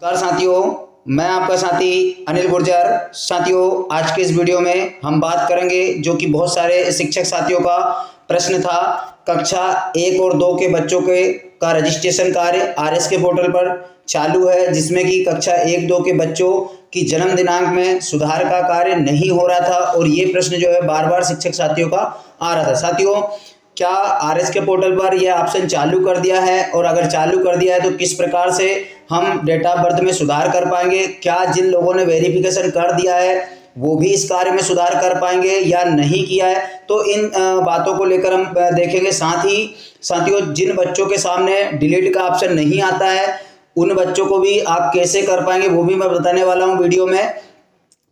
नमस्कार साथियों, मैं आपका साथी अनिल गुर्जर। साथियों, आज के इस वीडियो में हम बात करेंगे जो कि बहुत सारे शिक्षक साथियों का प्रश्न था। कक्षा 1 और 2 के बच्चों का रजिस्ट्रेशन कार्य आरएस के पोर्टल पर चालू है, जिसमें कि कक्षा 1-2 के बच्चों की जन्म दिनांक में सुधार का कार्य नहीं हो रहा था और ये प्रश्न जो है बार बार शिक्षक साथियों का आ रहा था। साथियों, क्या आरएस के पोर्टल पर यह ऑप्शन चालू कर दिया है, और अगर चालू कर दिया है तो किस प्रकार से हम डेट ऑफ बर्थ में सुधार कर पाएंगे? क्या जिन लोगों ने वेरिफिकेशन कर दिया है वो भी इस कार्य में सुधार कर पाएंगे या नहीं किया है? तो इन बातों को लेकर हम देखेंगे। साथ ही साथियों, जिन बच्चों के सामने डिलीट का ऑप्शन नहीं आता है उन बच्चों को भी आप कैसे कर पाएंगे वो भी मैं बताने वाला हूँ वीडियो में।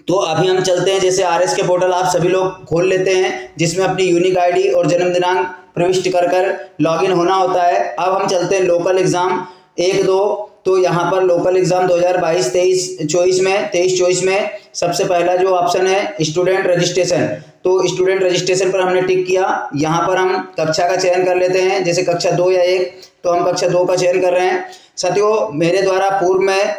तो अभी हम चलते हैं, जैसे आरएस के पोर्टल आप सभी लोग खोल लेते हैं, जिसमें अपनी यूनिक आईडी और जन्म दिनांक प्रविष्ट कर लॉगिन होना होता है। अब हम चलते हैं लोकल एग्जाम 1-2। तो यहाँ पर लोकल एग्जाम 2022-23-24 में सबसे पहला जो ऑप्शन है स्टूडेंट रजिस्ट्रेशन। तो स्टूडेंट रजिस्ट्रेशन पर हमने टिक किया। यहाँ पर हम कक्षा का चयन कर लेते हैं, जैसे कक्षा 2 या 1, तो हम कक्षा 2 का चयन कर रहे हैं। साथियों, मेरे द्वारा पूर्व में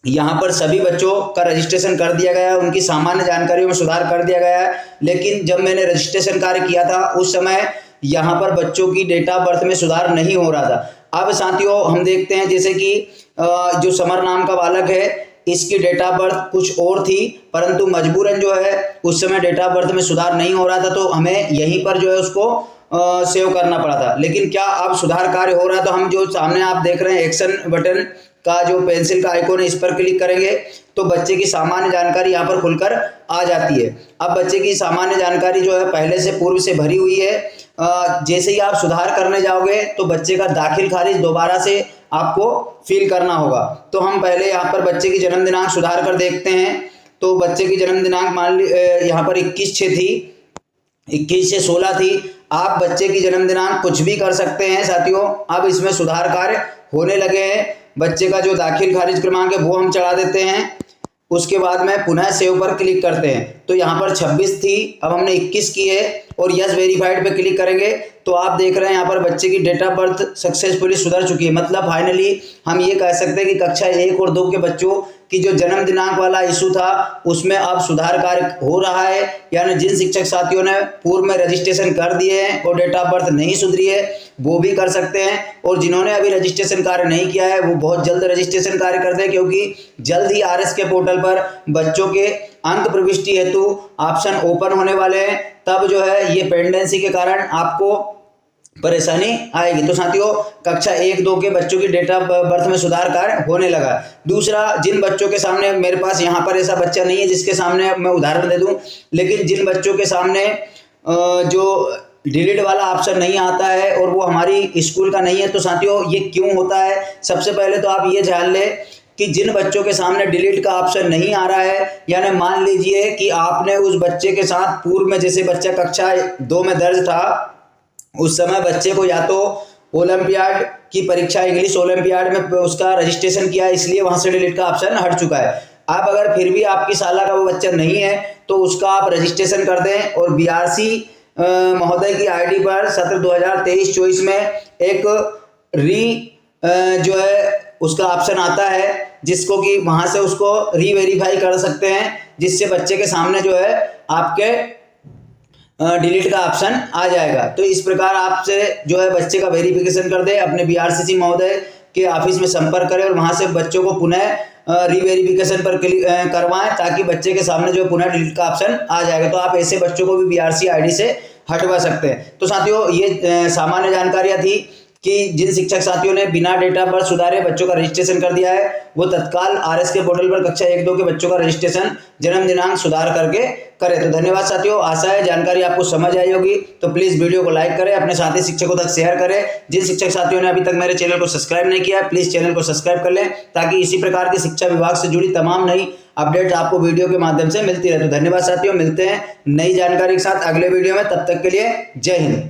यहाँ पर सभी बच्चों का रजिस्ट्रेशन कर दिया गया है, उनकी सामान्य जानकारियों में सुधार कर दिया गया है। लेकिन जब मैंने रजिस्ट्रेशन कार्य किया था उस समय यहाँ पर बच्चों की डेट ऑफ बर्थ में सुधार नहीं हो रहा था। अब साथियों हम देखते हैं, जैसे कि जो समर नाम का बालक है, इसकी डेट ऑफ बर्थ कुछ और थी, परंतु मजबूरन जो है उस समय डेट ऑफ बर्थ में सुधार नहीं हो रहा था, तो हमें यहीं पर जो है उसको सेव करना पड़ा था। लेकिन क्या अब सुधार कार्य हो रहा है? तो हम जो सामने आप देख रहे हैं एक्शन बटन का जो पेंसिल का आइकॉन है, इस पर क्लिक करेंगे तो बच्चे की सामान्य जानकारी यहाँ पर खुलकर आ जाती है। अब बच्चे की सामान्य जानकारी जो है पहले से पूर्व से भरी हुई है। जैसे ही आप सुधार करने जाओगे तो बच्चे का दाखिल खारिज दोबारा से आपको फिल करना होगा। तो हम पहले यहाँ पर बच्चे की जन्म दिनांक सुधार कर देखते हैं। तो बच्चे की जन्म दिनांक मान ली यहाँ पर 21/6 थी, 21 से 16 थी। आप बच्चे की जन्म दिनांक कुछ भी कर सकते हैं साथियों। अब इसमें सुधार कार्य होने लगे हैं। बच्चे का जो दाखिल खारिज क्रमांक है वो हम चढ़ा देते हैं। उसके बाद में पुनः सेव पर क्लिक करते हैं। तो यहाँ पर 26 थी, अब हमने 21 की है और यस वेरीफाइड पे क्लिक करेंगे तो आप देख रहे हैं यहाँ पर बच्चे की डेट ऑफ बर्थ सक्सेसफुली सुधर चुकी है। मतलब फाइनली हम ये कह सकते हैं कि कक्षा 1 और 2 के बच्चों की जो जन्म दिनांक वाला इशू था उसमें अब सुधार कार्य हो रहा है। यानी जिन शिक्षक साथियों ने पूर्व में रजिस्ट्रेशन कर दिए हैं और डेट ऑफ बर्थ नहीं सुधरी है वो भी कर सकते हैं, और जिन्होंने अभी रजिस्ट्रेशन कार्य नहीं किया है वो बहुत जल्द रजिस्ट्रेशन कार्य कर दें, क्योंकि जल्द ही आरएस के पोर्टल पर बच्चों के अंक प्रविष्टि हेतु ऑप्शन ओपन होने वाले हैं। तब जो है ये पेंडेंसी के कारण आपको परेशानी आएगी। तो साथियों, कक्षा 1-2 के बच्चों की डेट ऑफ बर्थ में सुधार कार्य होने लगा। दूसरा, जिन बच्चों के सामने, मेरे पास यहाँ पर ऐसा बच्चा नहीं है जिसके सामने मैं उदाहरण दे दूं, लेकिन जिन बच्चों के सामने जो डिलीट वाला ऑप्शन नहीं आता है और वो हमारी स्कूल का नहीं है, तो साथियों ये क्यों होता है? सबसे पहले तो आप ये जान लें कि जिन बच्चों के सामने डिलीट का ऑप्शन नहीं आ रहा है, यानी मान लीजिए कि आपने उस बच्चे के साथ पूर्व में, जैसे बच्चा कक्षा 2 में दर्ज था, उस समय बच्चे को या तो ओलंपियाड की परीक्षा, इंग्लिश ओलंपियाड में उसका रजिस्ट्रेशन किया, इसलिए वहां से डिलीट का ऑप्शन हट चुका है। अब अगर फिर भी आपकी साला का वो बच्चा नहीं है तो उसका आप रजिस्ट्रेशन कर दें, और बीआरसी महोदय की आईडी पर सत्र 2023-24 में एक जो है उसका ऑप्शन आता है, जिसको कि वहां से उसको रीवेरीफाई कर सकते हैं, जिससे बच्चे के सामने जो है आपके डिलीट का ऑप्शन आ जाएगा। तो इस प्रकार आपसे जो है बच्चे का वेरिफिकेशन कर दे, अपने बीआरसीसी महोदय के ऑफिस में संपर्क करें और वहां से बच्चों को पुनः रीवेरिफिकेशन पर क्लिक करवाएं, ताकि बच्चे के सामने जो पुनः डिलीट का ऑप्शन आ जाएगा। तो आप ऐसे बच्चों को भी बीआरसी आईडी से हटवा सकते हैं। तो साथियों, ये सामान्य जानकारियां थी कि जिन शिक्षक साथियों ने बिना डेट ऑफ बर्थ सुधारे बच्चों का रजिस्ट्रेशन कर दिया है वो तत्काल आरएस के पोर्टल पर कक्षा 1-2 के बच्चों का रजिस्ट्रेशन जन्म दिनांक सुधार करके करें। तो धन्यवाद साथियों, आशा है जानकारी आपको समझ आई होगी। तो प्लीज वीडियो को लाइक करें, अपने साथी शिक्षकों तक शेयर करें। जिन शिक्षक साथियों ने अभी तक मेरे चैनल को सब्सक्राइब नहीं किया है प्लीज चैनल को सब्सक्राइब कर लें, ताकि इसी प्रकार की शिक्षा विभाग से जुड़ी तमाम नई अपडेट आपको वीडियो के माध्यम से मिलती रहे। तो धन्यवाद साथियों, मिलते हैं नई जानकारी के साथ अगले वीडियो में। तब तक के लिए जय हिंद।